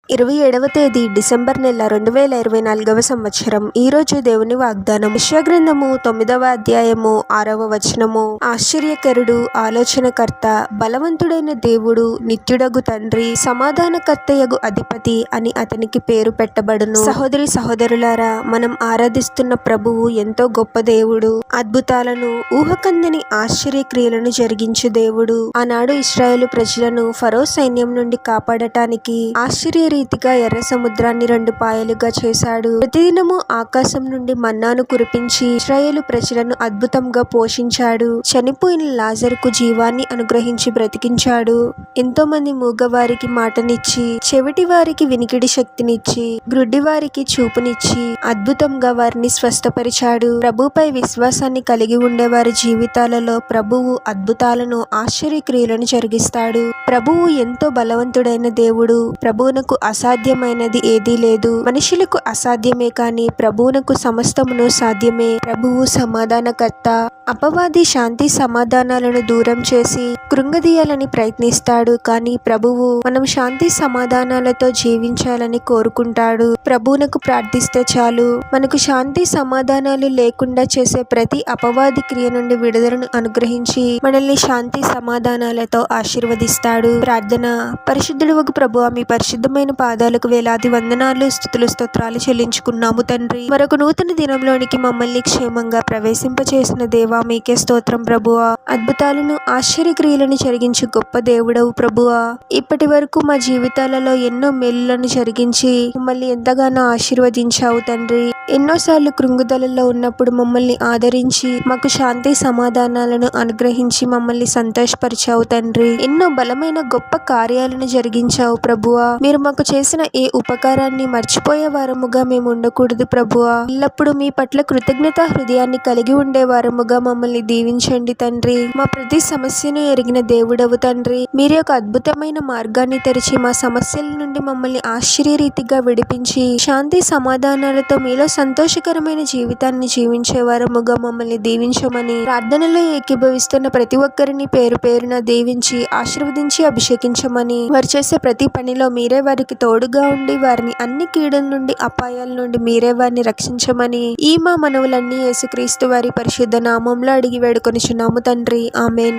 27వ తేదీ డిసెంబర్ నెల 2024వ సంవత్సరం. ఈరోజు దేవుని వాగ్దానం. యెషయా గ్రంథము 9వ అధ్యాయము 6వ వచనము. ఆశ్చర్యకరుడు, ఆలోచనకర్త, బలవంతుడైన దేవుడు, నిత్యుడగు తండ్రి, సమాధానకర్తయగు అధిపతి అని అతనికి పేరు పెట్టబడును. సహోదరి సహోదరులారా, మనం ఆరాధిస్తున్న ప్రభువు ఎంతో గొప్ప దేవుడు. అద్భుతాలను, ఊహకందని ఆశ్చర్యక్రియలను జరిగించు దేవుడు. ఆనాడు ఇశ్రాయేలు ప్రజలను ఫరో సైన్యం నుండి కాపాడటానికి ఆశ్చర్య రీతిగా ఎర్ర సముద్రాన్ని 2 పాయలుగా చేశాడు. ప్రతిదినము ఆకాశం నుండి మన్నాను కురిపించి ఇశ్రాయేలు ప్రజలను అద్భుతంగా పోషించాడు. చనిపోయిన లాజరుకు జీవాన్ని అనుగ్రహించి బ్రతికించాడు. ఎంతో మంది మూగవారికి మాటనిచ్చి, చెవిటి వారికి వినికిడి శక్తినిచ్చి, గ్రుడ్డి వారికి చూపునిచ్చి అద్భుతంగా వారిని స్వస్థపరిచాడు. ప్రభుపై విశ్వాసాన్ని కలిగి ఉండే వారి జీవితాలలో ప్రభువు అద్భుతాలను, ఆశ్చర్యక్రియలను జరిగిస్తాడు. ప్రభువు ఎంతో బలవంతుడైన దేవుడు. ప్రభువునకు అసాధ్యమైనది ఏదీ లేదు. మనుషులకు అసాధ్యమే కానీ ప్రభువునకు సమస్తమును సాధ్యమే. ప్రభువు సమాధానకర్త. అపవాది శాంతి సమాధానాలను దూరం చేసి కృంగదీయాలని ప్రయత్నిస్తాడు. కానీ ప్రభువు మనం శాంతి సమాధానాలతో జీవించాలని కోరుకుంటాడు. ప్రభువునకు ప్రార్థిస్తే చాలు, మనకు శాంతి సమాధానాలు లేకుండా చేసే ప్రతి అపవాది క్రియ నుండి విడుదలను అనుగ్రహించి మనల్ని శాంతి సమాధానాలతో ఆశీర్వదిస్తాడు. ప్రార్థన. పరిశుద్ధుడవగు ప్రభువా, మీ పరిశుద్ధమైన పాదాలకు వేలాది వందనాలు, స్తుతులు, స్తోత్రాలు చెల్లించుకున్నాము తండ్రి. మరొక నూతన దినంలోనికి మమ్మల్ని క్షేమంగా ప్రవేశింపచేసిన దేవా, మీకే స్తోత్రం ప్రభువా. అద్భుతాలను, ఆశ్చర్యక్రియలను జరిగించు గొప్ప దేవుడవు ప్రభువా. ఇప్పటి వరకు మా జీవితాలలో ఎన్నో మేలులను జరిగించి మమ్మల్ని ఎంతగానో ఆశీర్వదించావు తండ్రి. ఎన్నోసార్లు కృంగుదలలో ఉన్నప్పుడు మమ్మల్ని ఆదరించి మాకు శాంతి సమాధానాలను అనుగ్రహించి మమ్మల్ని సంతోషపరిచావు తండ్రి. ఎన్నో బలమైన గొప్ప కార్యాలను జరిగించావు ప్రభువా. మీరు మాకు చేసిన ఏ ఉపకారాన్ని మర్చిపోయే వారముగా మేము ఉండకూడదు ప్రభువా. ఎల్లప్పుడూ మీ పట్ల కృతజ్ఞత హృదయాన్ని కలిగి ఉండే వారముగా మమ్మల్ని దీవించండి తండ్రి. మా ప్రతి సమస్యను ఎరిగిన దేవుడవు తండ్రి. మీరు ఒక అద్భుతమైన మార్గాన్ని తెరిచి మా సమస్యల నుండి మమ్మల్ని ఆశ్చర్యరీతిగా విడిపించి శాంతి సమాధానాలతో మీలో సంతోషకరమైన జీవితాన్ని జీవించే వారముగా మమ్మల్ని దీవించమని ప్రార్థనలో ఏకీభవిస్తున్న ప్రతి ఒక్కరిని పేరు పేరున దీవించి ఆశీర్వదించి అభిషేకించమని, వారు చేసే ప్రతి పనిలో మీరే వారికి తోడుగా ఉండి వారిని అన్ని కీడుల నుండి, అపాయాల నుండి మీరే వారిని రక్షించమని ఈ మా మనవులన్నీ యేసుక్రీస్తు వారి పరిశుద్ధ నామంలో అడిగి వేడుకొనిచున్నాము తండ్రి. ఆమేన్.